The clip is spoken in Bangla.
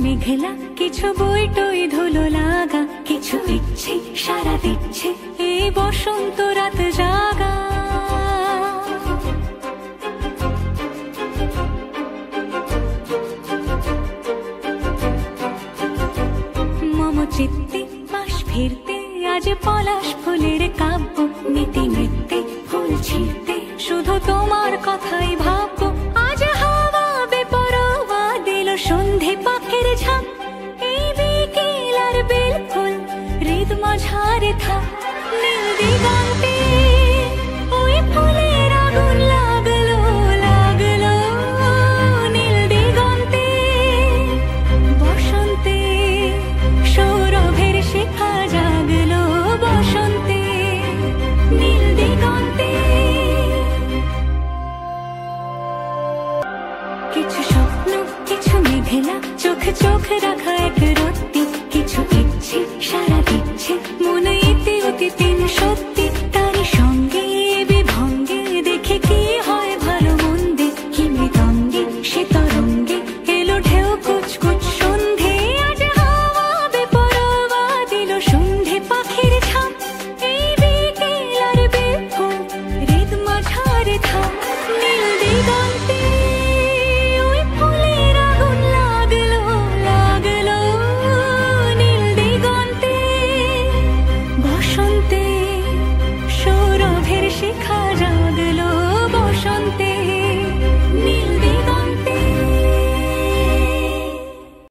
মেঘলা কিছু বই টই ধুলো লাগা, কিছু ইচ্ছে সারা দিচ্ছে এই বসন্ত রাত জাগা। মম চিত্তে মাস ফিরতে আজ পলাশ ফুলের কাব্য, নীতি নৃত্যে ফুল ছিঁড়তে শুধু তোমার কথাই